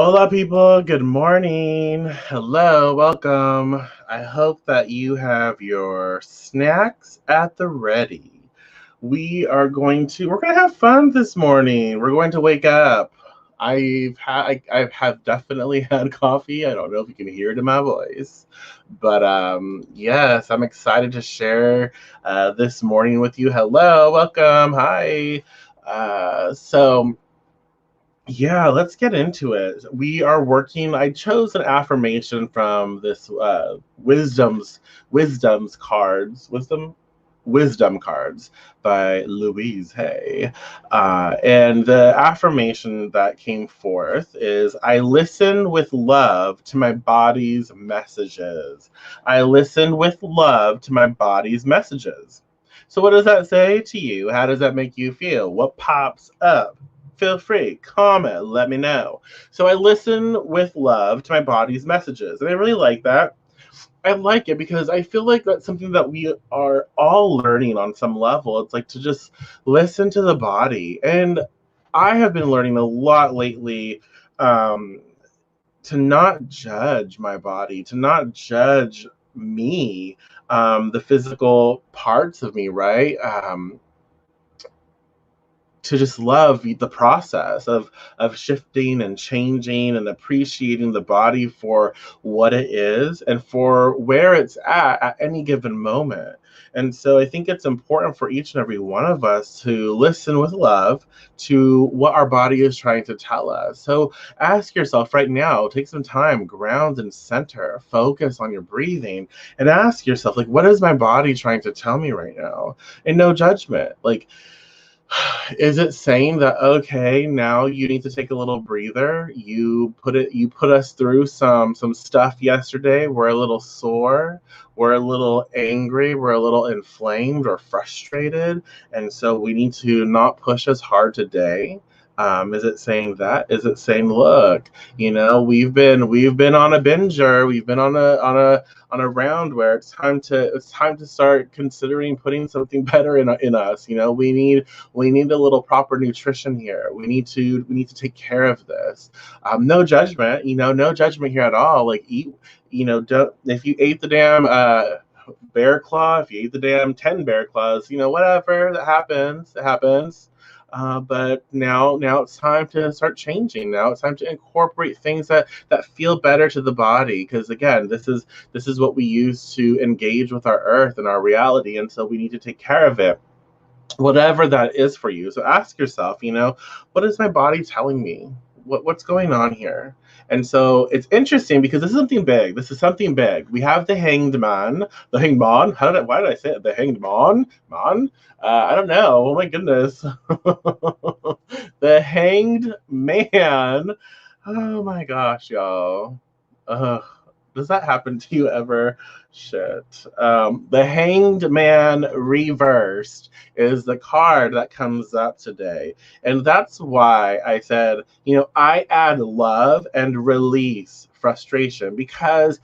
Hola, people. Good morning. Hello, welcome. I hope that you have your snacks at the ready. We're going to have fun this morning. We're going to wake up. I have definitely had coffee. I don't know if you can hear it in my voice, but yes, I'm excited to share this morning with you. Hello, welcome. Hi. So yeah, let's get into it. We are working. I chose an affirmation from this wisdom's cards, wisdom cards by Louise Hay. And the affirmation that came forth is I listen with love to my body's messages. I listen with love to my body's messages. So, what does that say to you? How does that make you feel? What pops up? Feel free, comment, let me know. So, I listen with love to my body's messages. And I really like that. I like it because I feel like that's something that we are all learning on some level. It's like to just listen to the body. And I have been learning a lot lately um, to not judge my body, to not judge me, the physical parts of me, right? To just love the process of shifting and changing and appreciating the body for what it is and for where it's at any given moment. And so I think it's important for each and every one of us to listen with love to what our body is trying to tell us. So ask yourself right now, take some time, ground and center, focus on your breathing, and ask yourself, like, what is my body trying to tell me right now? And no judgment. Like, is it saying that, okay, now you need to take a little breather? You put us through some stuff yesterday. We're a little sore, we're a little angry, we're a little inflamed or frustrated, and so we need to not push as hard today. Is it saying that? Is it saying, look, we've been on a binger, we've been on a round where it's time to start considering putting something better in us. We need a little proper nutrition here. We need to take care of this. No judgment, no judgment here at all. Like, eat, don't, if you ate the damn bear claw, if you ate the damn 10 bear claws, whatever, that happens, it happens. But now it's time to start changing. Now it's time to incorporate things that feel better to the body, because again, this is what we use to engage with our earth and our reality, and so we need to take care of it, whatever that is for you. So ask yourself, what is my body telling me? What's going on here? And so it's interesting because this is something big. This is something big. We have the hanged man, the hanged man. Why did I say it? The hanged man. I don't know. Oh my goodness. The hanged man. Oh my gosh, y'all. Ugh. Does that happen to you ever? Shit. The Hanged Man Reversed is the card that comes up today. And that's why I said, I add love and release frustration, because,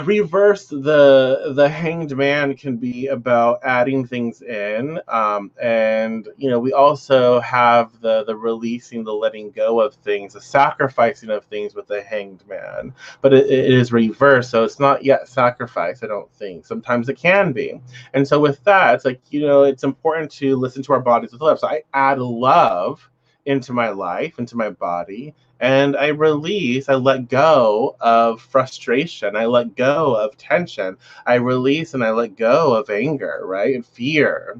reverse, the hanged man can be about adding things in, and we also have the releasing, the letting go of things, the sacrificing of things with the hanged man, but it is reversed, so it's not yet sacrifice, I don't think. Sometimes it can be. And so with that, it's like, it's important to listen to our bodies with love. So I add love into my life, into my body, and I let go of frustration, I let go of tension, I release and I let go of anger, right? And fear,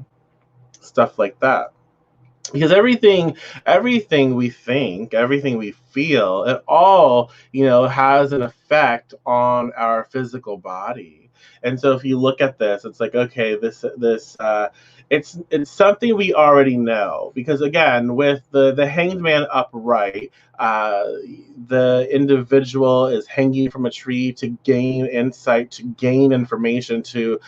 stuff like that. Because everything we think, everything we feel, it all, has an effect on our physical body. And so if you look at this, it's like, okay, this it's something we already know, because again, with the hanged man upright, uh, the individual is hanging from a tree to gain insight, to gain information, to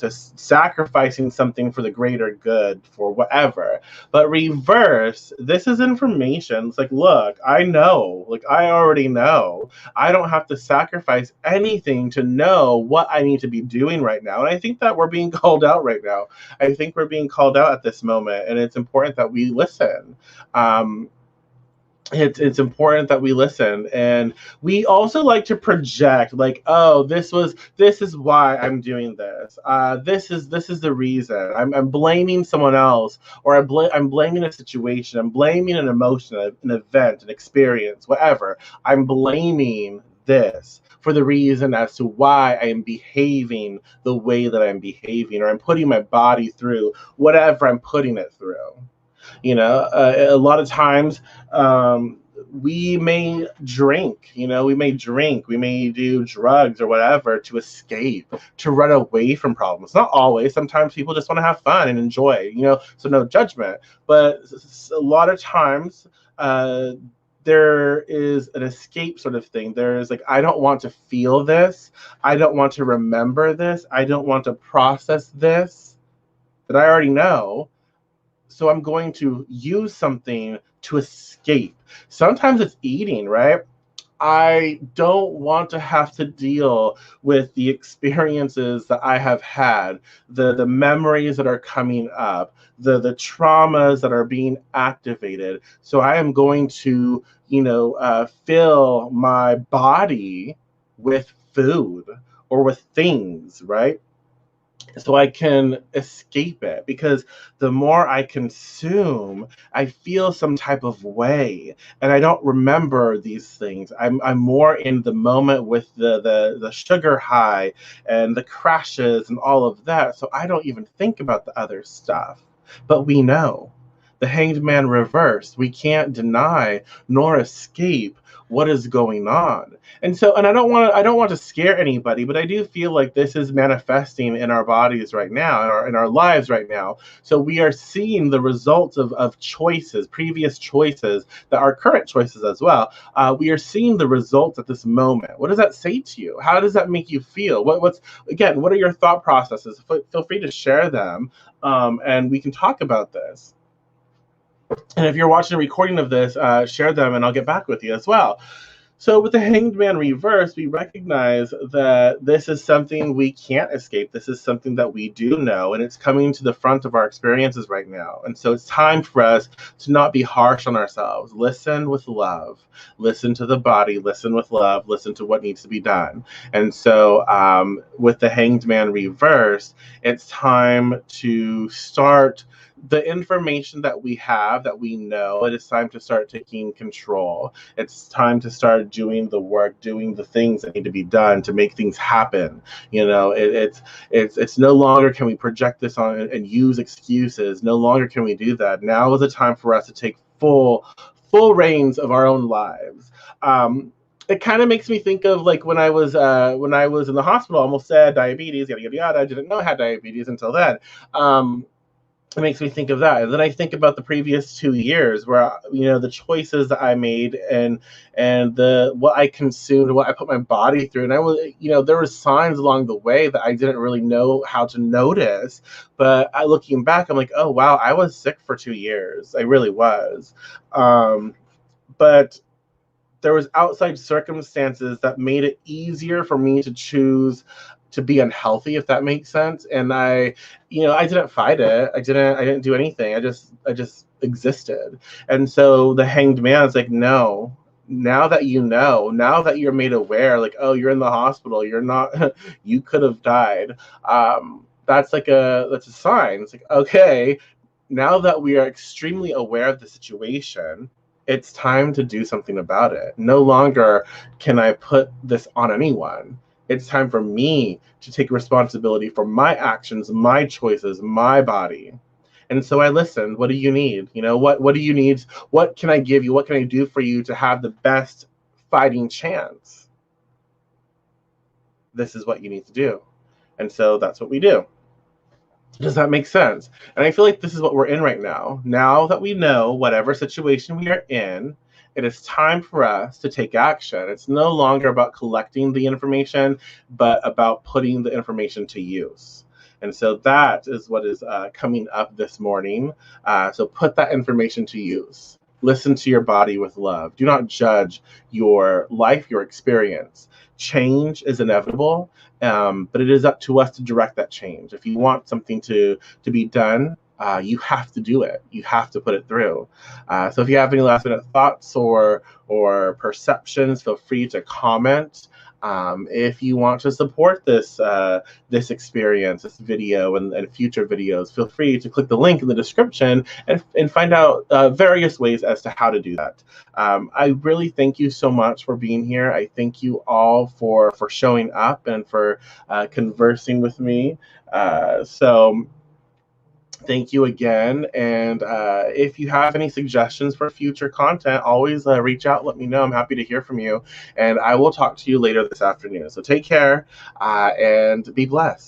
sacrificing something for the greater good, for whatever. But reverse, this is information. It's like, look, I know, like, I already know. I don't have to sacrifice anything to know what I need to be doing right now. And I think that we're being called out right now. I think we're being called out at this moment, and it's important that we listen. it's important that we listen. And we also like to project, like, oh, this is why I'm doing this, this is the reason. I'm blaming someone else, or I'm blaming a situation, I'm blaming an emotion, an event, an experience, whatever. I'm blaming this for the reason as to why I am behaving the way that I'm behaving, or I'm putting my body through whatever I'm putting it through. A lot of times, we may drink, we may do drugs or whatever to escape, to run away from problems. Not always. Sometimes people just want to have fun and enjoy, so no judgment. But a lot of times, uh, there is an escape sort of thing. There is like, I don't want to feel this. I don't want to remember this. I don't want to process this that I already know, so I'm going to use something to escape. Sometimes it's eating, right? I don't want to have to deal with the experiences that I have had, the memories that are coming up, the traumas that are being activated. So I am going to, fill my body with food or with things, right? So I can escape it, because the more I consume, I feel some type of way, and I don't remember these things. I'm more in the moment with the sugar high and the crashes and all of that, so I don't even think about the other stuff. But we know the hanged man reversed. We can't deny nor escape what is going on. And I don't want to scare anybody, but I do feel like this is manifesting in our bodies right now, in our lives right now. So we are seeing the results of choices, previous choices, that are current choices as well. We are seeing the results at this moment. What does that say to you? How does that make you feel? What are your thought processes? Feel free to share them, and we can talk about this. And if you're watching a recording of this, share them and I'll get back with you as well. So with the Hanged Man reverse, we recognize that this is something we can't escape. This is something that we do know, and it's coming to the front of our experiences right now. And so it's time for us to not be harsh on ourselves. Listen with love. Listen to the body. Listen with love. Listen to what needs to be done. And so with the Hanged Man reverse, it's time to start the information that we have, that we know. It is time to start taking control. It's time to start doing the work, doing the things that need to be done to make things happen. It's no longer can we project this on and use excuses. No longer can we do that. Now is the time for us to take full reins of our own lives. It kind of makes me think of like when I was in the hospital, almost said diabetes, yada yada yada. I didn't know I had diabetes until then. It makes me think of that, and then I think about the previous 2 years, where the choices that I made, and the what I consumed, what I put my body through. And I was, there were signs along the way that I didn't really know how to notice, but looking back, I'm like, oh wow, I was sick for 2 years. I really was. But there was outside circumstances that made it easier for me to choose to be unhealthy, if that makes sense. And I didn't fight it. I didn't do anything. I just existed. And so the Hanged Man is like, no, now that now that you're made aware, like, oh, you're in the hospital, you're not, you could have died. That's a sign. It's like, okay, now that we are extremely aware of the situation, it's time to do something about it. No longer can I put this on anyone. It's time for me to take responsibility for my actions, my choices, my body. And so I listened. What do you need? What do you need? What can I give you? What can I do for you to have the best fighting chance? This is what you need to do. And so that's what we do. Does that make sense? And I feel like this is what we're in right now. Now that we know whatever situation we are in, it is time for us to take action. It's no longer about collecting the information, but about putting the information to use. And so that is what is coming up this morning. So put that information to use. Listen to your body with love. Do not judge your life, your experience. Change is inevitable, but it is up to us to direct that change. If you want something to be done, you have to do it. You have to put it through. So if you have any last minute thoughts or perceptions, feel free to comment. If you want to support this experience, this video, and future videos, feel free to click the link in the description and find out various ways as to how to do that. I really thank you so much for being here. I thank you all for showing up and for conversing with me. So thank you again. And if you have any suggestions for future content, always reach out, let me know. I'm happy to hear from you. And I will talk to you later this afternoon. So take care and be blessed.